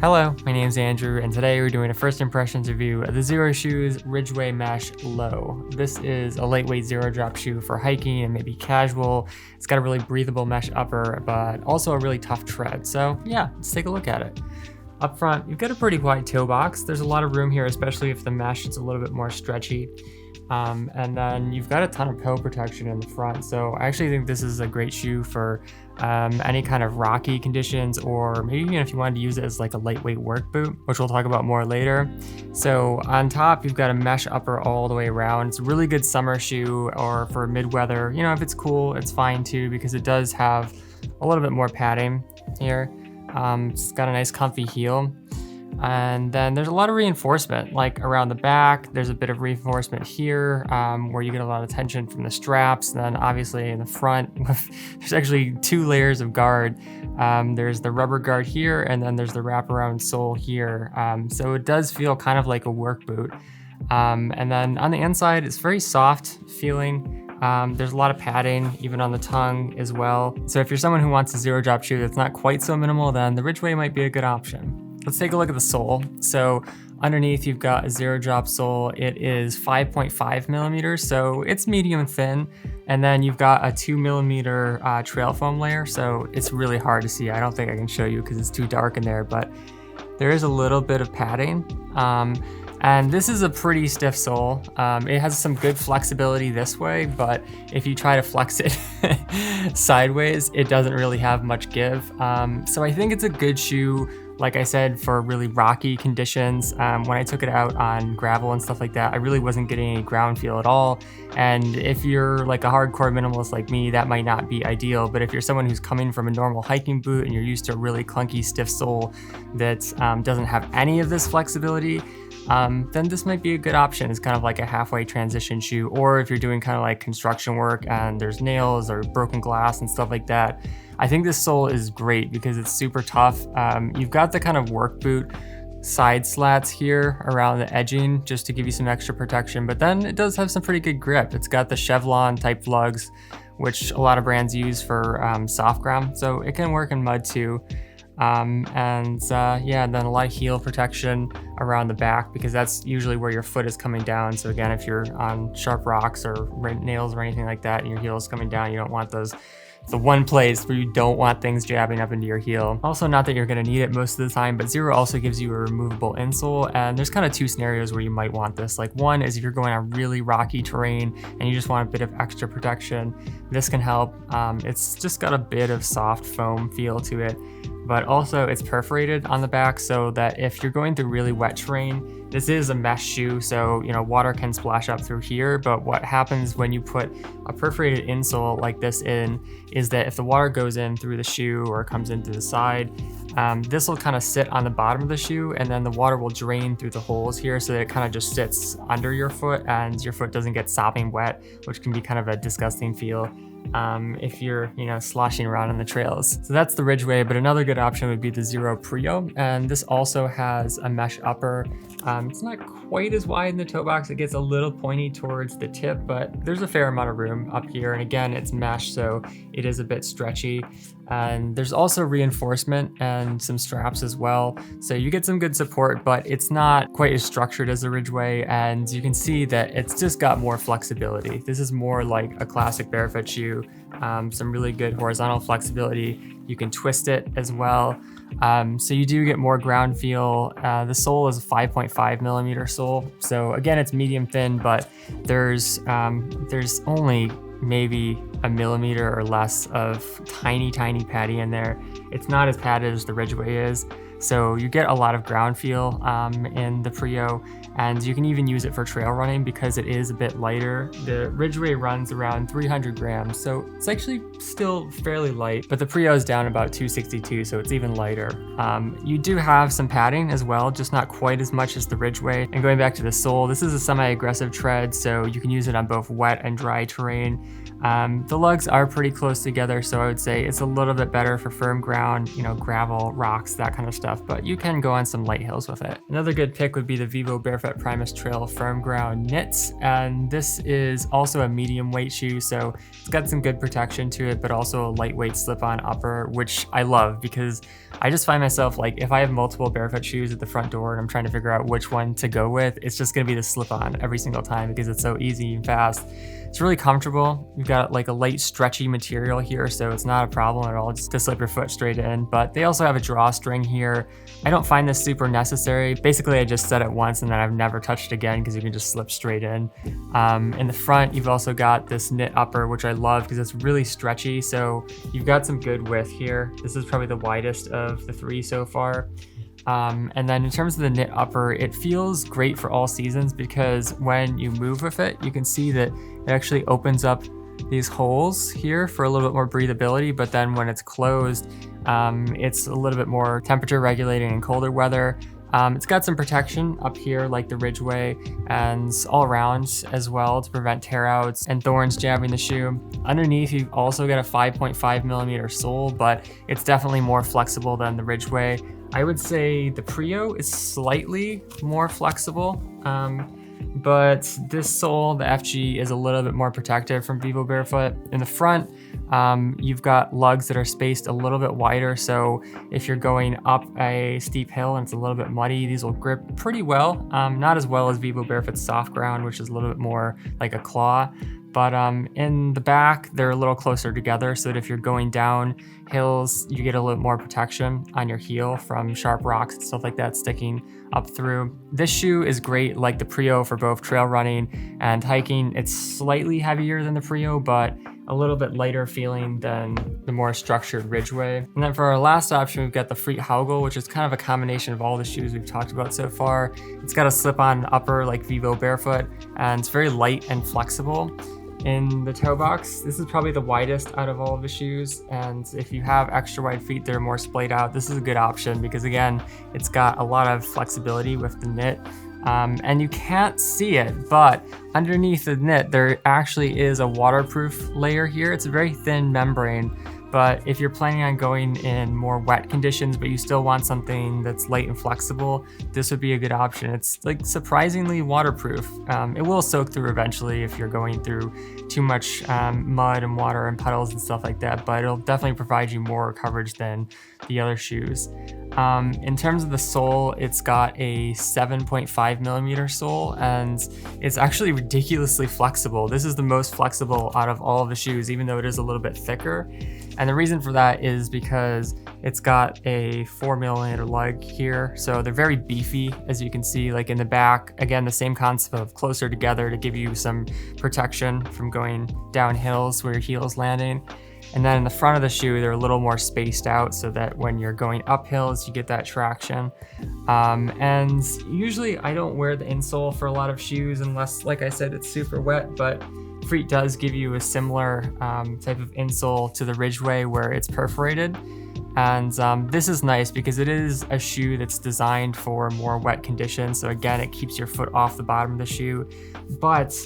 Hello, my name is Andrew, and today we're doing a first impressions review of the Zero Shoes RIDGEWAY Mesh Low. This is a lightweight zero drop shoe for hiking and maybe casual. It's got a really breathable mesh upper, but also a really tough tread. So yeah, let's take a look at it. Up front, you've got a pretty wide toe box. There's a lot of room here, especially if the mesh is a little bit more stretchy. And then you've got a ton of toe protection in the front. So I actually think this is a great shoe for any kind of rocky conditions, or maybe even if you wanted to use it as like a lightweight work boot, which we'll talk about more later. So on top, you've got a mesh upper all the way around. It's a really good summer shoe, or for mid-weather. You know, if it's cool, it's fine too, because it does have a little bit more padding here. It's got a nice comfy heel. And then there's a lot of reinforcement, like around the back. There's a bit of reinforcement here where you get a lot of tension from the straps. And then obviously in the front, there's actually two layers of guard. There's the rubber guard here, and then there's the wraparound sole here. So it does feel kind of like a work boot. And then on the inside, it's very soft feeling. There's a lot of padding, even on the tongue as well. So if you're someone who wants a zero drop shoe that's not quite so minimal, then the RIDGEWAY might be a good option. Let's take a look at the sole. So underneath you've got a zero drop sole. It is 5.5 millimeters, so it's medium thin. And then you've got a 2 millimeter trail foam layer. So it's really hard to see. I don't think I can show you because it's too dark in there, but there is a little bit of padding. And this is a pretty stiff sole. It has some good flexibility this way, but if you try to flex it sideways, it doesn't really have much give. So I think it's a good shoe, like I said, for really rocky conditions. When I took it out on gravel and stuff like that, I really wasn't getting any ground feel at all. And if you're like a hardcore minimalist like me, that might not be ideal. But if you're someone who's coming from a normal hiking boot and you're used to a really clunky, stiff sole that doesn't have any of this flexibility, then this might be a good option. It's kind of like a halfway transition shoe. Or if you're doing kind of like construction work and there's nails or broken glass and stuff like that, I think this sole is great because it's super tough. You've got the kind of work boot side slats here around the edging just to give you some extra protection, but then it does have some pretty good grip. It's got the Chevlon type lugs, which a lot of brands use for soft ground, so it can work in mud too. And then a lot of heel protection around the back, because that's usually where your foot is coming down. So again, if you're on sharp rocks or nails or anything like that and your heel is coming down, you don't want those. It's the one place where you don't want things jabbing up into your heel. Also, not that you're gonna need it most of the time, but Zero also gives you a removable insole, and there's kind of two scenarios where you might want this. Like one is if you're going on really rocky terrain and you just want a bit of extra protection, this can help. It's just got a bit of soft foam feel to it, but also it's perforated on the back so that if you're going through really wet terrain, this is a mesh shoe, so you know water can splash up through here, but what happens when you put a perforated insole like this in is that if the water goes in through the shoe or comes in through the side, this will kind of sit on the bottom of the shoe, and then the water will drain through the holes here, so that it kind of just sits under your foot and your foot doesn't get sopping wet, which can be kind of a disgusting feel if you're, sloshing around on the trails. So that's the RIDGEWAY, but another good option would be the Zero Prio, and this also has a mesh upper. It's not quite as wide in the toe box. It gets a little pointy towards the tip, but there's a fair amount of room up here. And again, it's mesh, so it is a bit stretchy. And there's also reinforcement and some straps as well. So you get some good support, but it's not quite as structured as the RIDGEWAY. And you can see that it's just got more flexibility. This is more like a classic barefoot shoe. Some really good horizontal flexibility. You can twist it as well. So you do get more ground feel. The sole is a 5.5 millimeter sole. So again, it's medium thin, but there's only maybe a millimeter or less of tiny padding in there. It's not as padded as the RIDGEWAY is. So you get a lot of ground feel in the Prio, and you can even use it for trail running because it is a bit lighter. The RIDGEWAY runs around 300 grams, so it's actually still fairly light, but the Prio is down about 262, so it's even lighter. You do have some padding as well, just not quite as much as the RIDGEWAY. And going back to the sole, this is a semi-aggressive tread, so you can use it on both wet and dry terrain. The lugs are pretty close together, so I would say it's a little bit better for firm ground, gravel, rocks, that kind of stuff. stuff, but you can go on some light hills with it. Another good pick would be the Vivo Barefoot Primus Trail Firm Ground Knits, and this is also a medium weight shoe, so it's got some good protection to it, but also a lightweight slip-on upper, which I love because I just find myself like, if I have multiple Barefoot shoes at the front door and I'm trying to figure out which one to go with, it's just gonna be the slip-on every single time because it's so easy and fast. It's really comfortable. You've got like a light stretchy material here, so it's not a problem at all just to slip your foot straight in, but they also have a drawstring here. I don't find this super necessary. Basically, I just set it once and then I've never touched it again because you can just slip straight in. In the front, you've also got this knit upper, which I love because it's really stretchy, so you've got some good width here. This is probably the widest of the three so far. And then in terms of the knit upper, it feels great for all seasons because when you move with it, you can see that it actually opens up these holes here for a little bit more breathability, but then when it's closed, it's a little bit more temperature regulating in colder weather. It's got some protection up here like the Ridgeway and all around as well to prevent tear outs and thorns jabbing the shoe. Underneath, you've also got a 5.5 millimeter sole, but it's definitely more flexible than the Ridgeway. I would say the Prio is slightly more flexible, but this sole, the FG, is a little bit more protective from Vivo Barefoot. In the front, you've got lugs that are spaced a little bit wider, so if you're going up a steep hill and it's a little bit muddy, these will grip pretty well. Not as well as Vivo Barefoot's soft ground, which is a little bit more like a claw. But in the back, they're a little closer together so that if you're going down hills, you get a little more protection on your heel from sharp rocks and stuff like that sticking up through. This shoe is great like the Prio for both trail running and hiking. It's slightly heavier than the Prio, but a little bit lighter feeling than the more structured Ridgeway. And then for our last option, we've got the Freet Haugle, which is kind of a combination of all the shoes we've talked about so far. It's got a slip-on upper like Vivo Barefoot, and it's very light and flexible. In the toe box, this is probably the widest out of all of the shoes, and if you have extra wide feet that are more splayed out, this is a good option because again, it's got a lot of flexibility with the knit. And you can't see it, but underneath the knit, there actually is a waterproof layer here. It's a very thin membrane, but if you're planning on going in more wet conditions, but you still want something that's light and flexible, this would be a good option. It's like surprisingly waterproof. It will soak through eventually if you're going through too much mud and water and puddles and stuff like that, but it'll definitely provide you more coverage than the other shoes. In terms of the sole, it's got a 7.5 millimeter sole, and it's actually ridiculously flexible. This is the most flexible out of all of the shoes, even though it is a little bit thicker. And the reason for that is because it's got a 4 millimeter lug here. So they're very beefy, as you can see, like in the back. Again, the same concept of closer together to give you some protection from going down hills where your heel is landing. And then in the front of the shoe, they're a little more spaced out so that when you're going up hills, you get that traction. And usually I don't wear the insole for a lot of shoes unless, like I said, it's super wet, but Freet does give you a similar type of insole to the Ridgeway where it's perforated. And this is nice because it is a shoe that's designed for more wet conditions. So again, it keeps your foot off the bottom of the shoe. But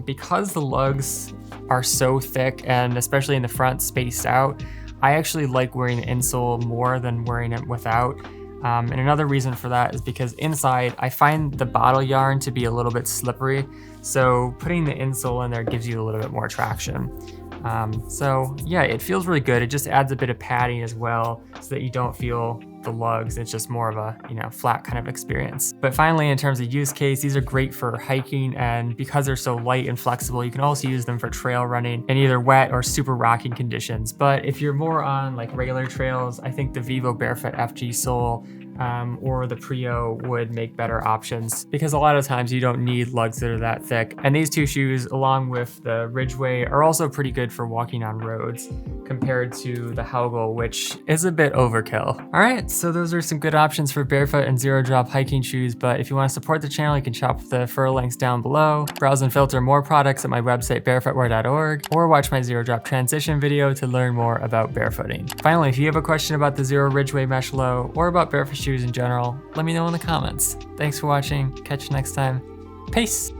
because the lugs are so thick and especially in the front spaced out, I actually like wearing the insole more than wearing it without. And another reason for that is because inside, I find the bottle yarn to be a little bit slippery. So putting the insole in there gives you a little bit more traction. So yeah, it feels really good. It just adds a bit of padding as well so that you don't feel the lugs. It's just more of a, flat kind of experience. But finally, in terms of use case, these are great for hiking, and because they're so light and flexible, you can also use them for trail running in either wet or super rocky conditions. But if you're more on like regular trails, I think the Vivo Barefoot FG sole or the Prio would make better options because a lot of times you don't need lugs that are that thick. And these two shoes, along with the Ridgeway, are also pretty good for walking on roads compared to the Haugle, which is a bit overkill. All right, so those are some good options for barefoot and zero drop hiking shoes. But if you want to support the channel, you can shop the referral links down below, browse and filter more products at my website barefootwear.org, or watch my zero drop transition video to learn more about barefooting. Finally, if you have a question about the Zero Ridgeway Mesh Low or about barefoot shoes in general, let me know in the comments. Thanks for watching. Catch you next time. Peace.